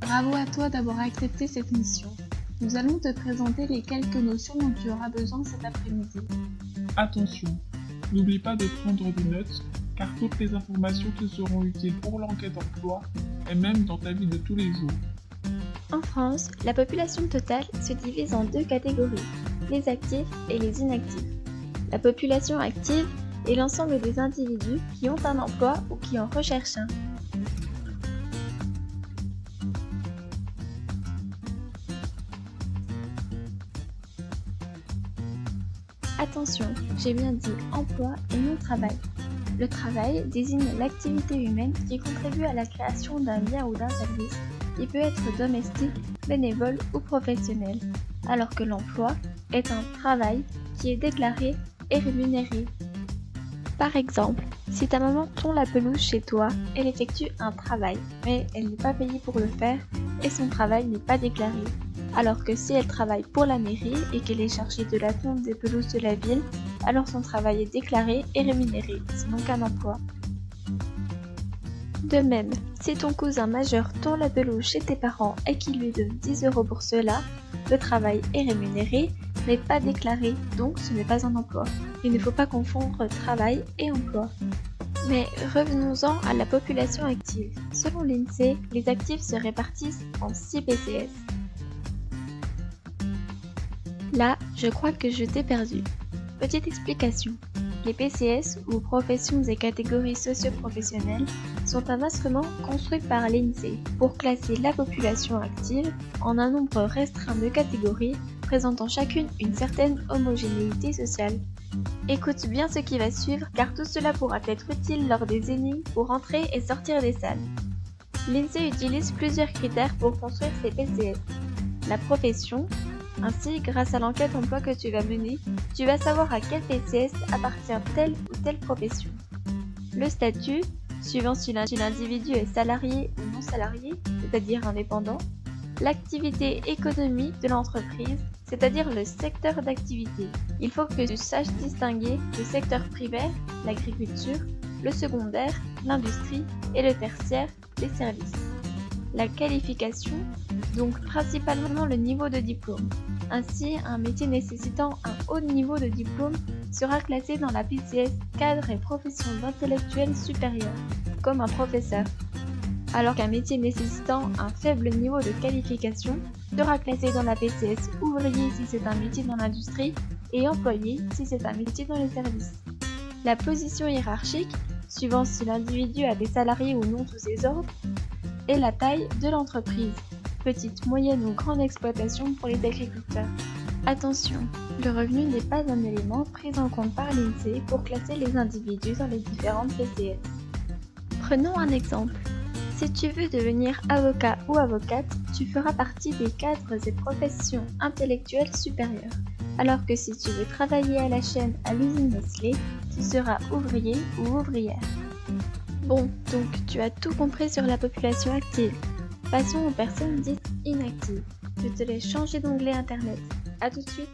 Bravo à toi d'avoir accepté cette mission. Nous allons te présenter les quelques notions dont tu auras besoin cet après-midi. Attention, n'oublie pas de prendre des notes, car toutes les informations te seront utiles pour l'enquête d'emploi et même dans ta vie de tous les jours. En France, la population totale se divise en deux catégories, les actifs et les inactifs. La population active est l'ensemble des individus qui ont un emploi ou qui en recherchent un. Attention, j'ai bien dit emploi et non travail. Le travail désigne l'activité humaine qui contribue à la création d'un bien ou d'un service qui peut être domestique, bénévole ou professionnel, alors que l'emploi est un travail qui est déclaré et rémunéré. Par exemple, si ta maman tond la pelouse chez toi, elle effectue un travail, mais elle n'est pas payée pour le faire et son travail n'est pas déclaré. Alors que si elle travaille pour la mairie et qu'elle est chargée de la tonte des pelouses de la ville, alors son travail est déclaré et rémunéré, c'est donc un emploi. De même, si ton cousin majeur tond la pelouse chez tes parents et qu'il lui donne 10 € pour cela, le travail est rémunéré, mais pas déclaré, donc ce n'est pas un emploi. Il ne faut pas confondre travail et emploi. Mais revenons-en à la population active. Selon l'INSEE, les actifs se répartissent en 6 PCS. Là, je crois que je t'ai perdu. Petite explication. Les PCS, ou professions et catégories socio-professionnelles, sont un instrument construit par l'INSEE pour classer la population active en un nombre restreint de catégories présentant chacune une certaine homogénéité sociale. Écoute bien ce qui va suivre car tout cela pourra être utile lors des énigmes pour entrer et sortir des salles. L'INSEE utilise plusieurs critères pour construire ces PCS. La profession. Ainsi, grâce à l'enquête emploi que tu vas mener, tu vas savoir à quel PCS appartient telle ou telle profession. Le statut, suivant si l'individu est salarié ou non salarié, c'est-à-dire indépendant. L'activité économique de l'entreprise, c'est-à-dire le secteur d'activité. Il faut que tu saches distinguer le secteur primaire, l'agriculture, le secondaire, l'industrie et le tertiaire, les services. La qualification, donc principalement le niveau de diplôme. Ainsi, un métier nécessitant un haut niveau de diplôme sera classé dans la PCS cadre et profession d'intellectuel supérieur, comme un professeur, alors qu'un métier nécessitant un faible niveau de qualification sera classé dans la PCS ouvrier si c'est un métier dans l'industrie et employé si c'est un métier dans les services. La position hiérarchique, suivant si l'individu a des salariés ou non sous ses ordres, et la taille de l'entreprise, petite, moyenne ou grande exploitation pour les agriculteurs. Attention, le revenu n'est pas un élément pris en compte par l'INSEE pour classer les individus dans les différentes PCS. Prenons un exemple. Si tu veux devenir avocat ou avocate, tu feras partie des cadres et professions intellectuelles supérieures, alors que si tu veux travailler à la chaîne à l'usine Nestlé, tu seras ouvrier ou ouvrière. Bon, donc tu as tout compris sur la population active. Passons aux personnes dites inactives. Je te laisse changer d'onglet internet. A tout de suite.